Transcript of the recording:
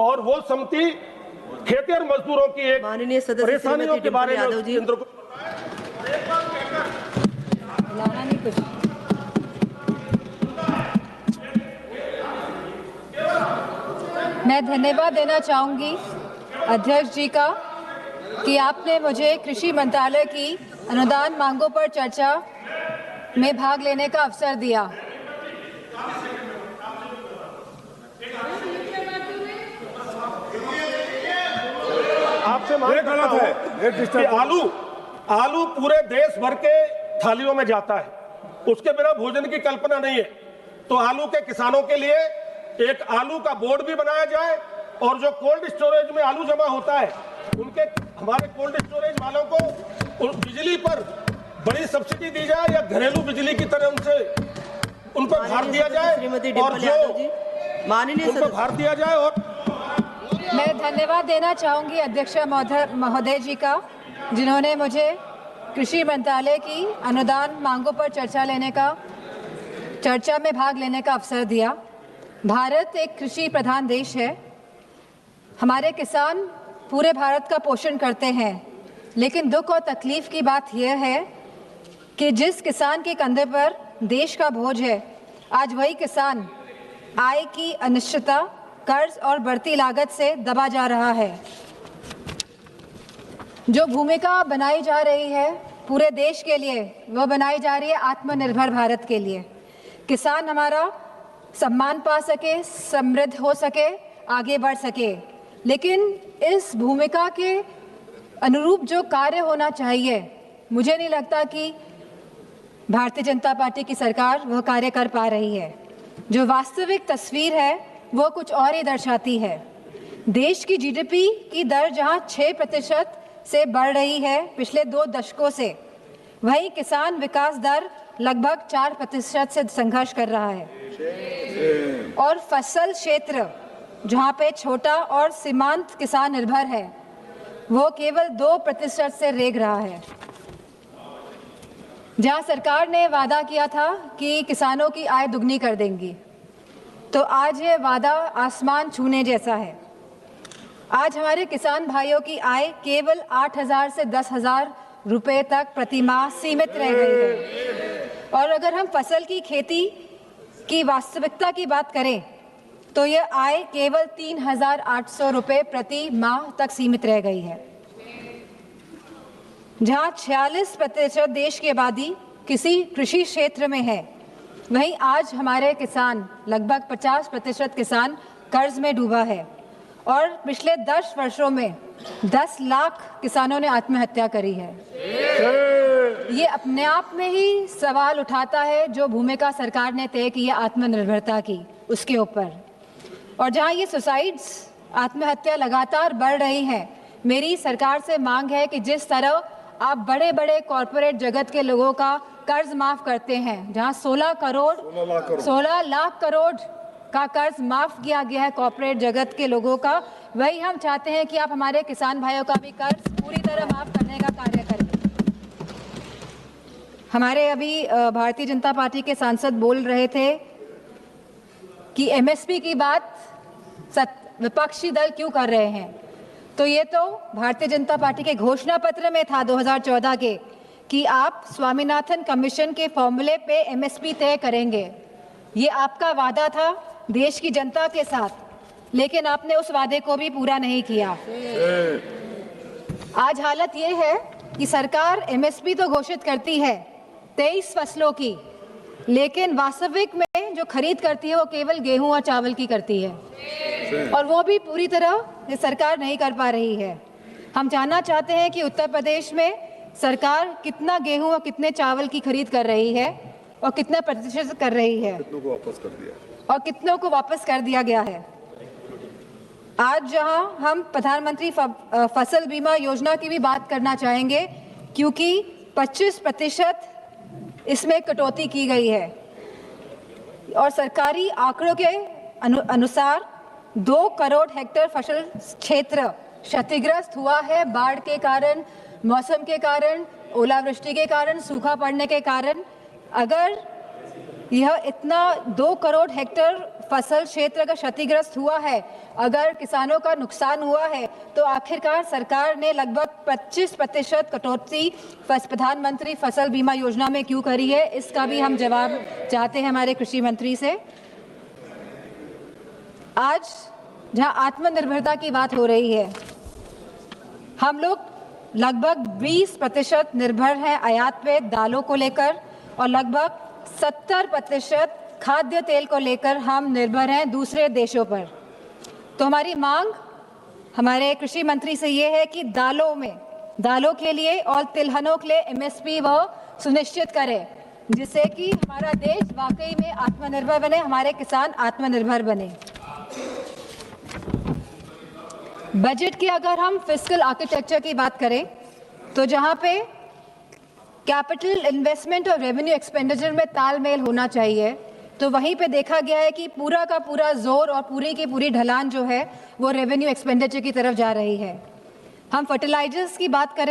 और वो समिति खेतिहर मजदूरों की एक माननीय सदस्य परेशानियों के बारे में यादव जी। केंद्र को मैं धन्यवाद देना चाहूंगी अध्यक्ष जी का कि आपने मुझे कृषि मंत्रालय की अनुदान मांगों पर चर्चा में भाग लेने का अवसर दिया। आपसे मांग करता हूं कि आलू पूरे देश भर के थालियों में जाता है, उसके बिना भोजन की कल्पना नहीं है। तो आलू के किसानों के लिए एक आलू का बोर्ड भी बनाया जाए और जो कोल्ड स्टोरेज में आलू जमा होता है उनके हमारे कोल्ड स्टोरेज वालों को बिजली पर बड़ी सब्सिडी दी जाए या घरेलू बिजली की तरह उनको भार दिया जाए और जो उनको भार दिया जाए। और मैं धन्यवाद देना चाहूंगी अध्यक्ष महोदय जी का जिन्होंने मुझे कृषि मंत्रालय की अनुदान मांगों पर चर्चा में भाग लेने का अवसर दिया। भारत एक कृषि प्रधान देश है। हमारे किसान पूरे भारत का पोषण करते हैं, लेकिन दुख और तकलीफ की बात यह है कि जिस किसान के कंधे पर देश का बोझ है, आज वही किसान आय की अनिश्चितता, कर्ज और बढ़ती लागत से दबा जा रहा है। जो भूमिका बनाई जा रही है पूरे देश के लिए, वो बनाई जा रही है आत्मनिर्भर भारत के लिए। किसान हमारा सम्मान पा सके, समृद्ध हो सके, आगे बढ़ सके, लेकिन इस भूमिका के अनुरूप जो कार्य होना चाहिए, मुझे नहीं लगता कि भारतीय जनता पार्टी की सरकार वह कार्य कर पा रही है। जो वास्तविक तस्वीर है वो कुछ और ही दर्शाती है। देश की जीडीपी की दर जहां 6% से बढ़ रही है पिछले 2 दशकों से, वहीं किसान विकास दर लगभग 4% से संघर्ष कर रहा है। और फसल क्षेत्र जहां पे छोटा और सीमांत किसान निर्भर है, वो केवल 2% से रेंग रहा है। जहां सरकार ने वादा किया था कि किसानों की आय दुगनी कर देंगी, तो आज ये वादा आसमान छूने जैसा है। आज हमारे किसान भाइयों की आय केवल 8,000 से 10,000 रुपए तक प्रति माह सीमित रह गई है। और अगर हम फसल की खेती की वास्तविकता की बात करें तो यह आय केवल 3,800 रुपए प्रति माह तक सीमित रह गई है। जहां 46% देश की आबादी किसी कृषि क्षेत्र में है, वहीं आज हमारे किसान लगभग 50% किसान कर्ज में डूबा है। और पिछले 10 वर्षों में 10 लाख किसानों ने आत्महत्या करी है। ये अपने आप में ही सवाल उठाता है जो भूमिका सरकार ने तय की है आत्मनिर्भरता की, उसके ऊपर। और जहां ये सुसाइड्स, आत्महत्या लगातार बढ़ रही हैं, मेरी सरकार से मांग है कि जिस तरह आप बड़े बड़े कॉरपोरेट जगत के लोगों का कर्ज माफ करते हैं, जहां 16 लाख करोड़ का कर्ज माफ किया गया है कॉरपोरेट जगत के लोगों का, वही हम चाहते हैं कि आप हमारे किसान भाइयों का भी कर्ज पूरी तरह माफ करने का कार्य करें। हमारे अभी भारतीय जनता पार्टी के सांसद बोल रहे थे कि एमएसपी की बात विपक्षी दल क्यों कर रहे हैं, तो ये तो भारतीय जनता पार्टी के घोषणा पत्र में था 2014 के कि आप स्वामीनाथन कमीशन के फॉर्मूले पे एमएसपी तय करेंगे। ये आपका वादा था देश की जनता के साथ, लेकिन आपने उस वादे को भी पूरा नहीं किया। आज हालत ये है कि सरकार एमएसपी तो घोषित करती है 23 फसलों की, लेकिन वास्तविक में जो खरीद करती है वो केवल गेहूं और चावल की करती है, और वो भी पूरी तरह ये सरकार नहीं कर पा रही है। हम जानना चाहते हैं कि उत्तर प्रदेश में सरकार कितना गेहूं और कितने चावल की खरीद कर रही है और कितना प्रतिशत कर रही है, कितनों को वापस कर दिया और कितनों को वापस कर दिया गया है। आज जहां हम प्रधानमंत्री फसल बीमा योजना की भी बात करना चाहेंगे, क्योंकि 25% इसमें कटौती की गई है और सरकारी आंकड़ों के अनुसार 2 करोड़ हेक्टेयर फसल क्षेत्र क्षतिग्रस्त हुआ है बाढ़ के कारण, मौसम के कारण, ओलावृष्टि के कारण, सूखा पड़ने के कारण। अगर यह इतना 2 करोड़ हेक्टेयर फसल क्षेत्र का क्षतिग्रस्त हुआ है, अगर किसानों का नुकसान हुआ है, तो आखिरकार सरकार ने लगभग 25% कटौती प्रधानमंत्री फसल बीमा योजना में क्यों करी है? इसका भी हम जवाब चाहते हैं हमारे कृषि मंत्री से। आज जहां आत्मनिर्भरता की बात हो रही है, हम लोग लगभग 20% निर्भर हैं आयात पे दालों को लेकर और लगभग 70% खाद्य तेल को लेकर हम निर्भर हैं दूसरे देशों पर। तो हमारी मांग हमारे कृषि मंत्री से ये है कि दालों के लिए और तिलहनों के लिए एमएसपी वह सुनिश्चित करें, जिससे कि हमारा देश वाकई में आत्मनिर्भर बने, हमारे किसान आत्मनिर्भर बने। बजट की अगर हम फिस्कल आर्किटेक्चर की बात करें, तो जहां पे कैपिटल इन्वेस्टमेंट और रेवेन्यू एक्सपेंडिचर में तालमेल होना चाहिए, तो वहीं पे देखा गया है कि पूरा का पूरा जोर और पूरी की पूरी ढलान जो है वो रेवेन्यू एक्सपेंडिचर की तरफ जा रही है। हम फर्टिलाइजर्स की बात करें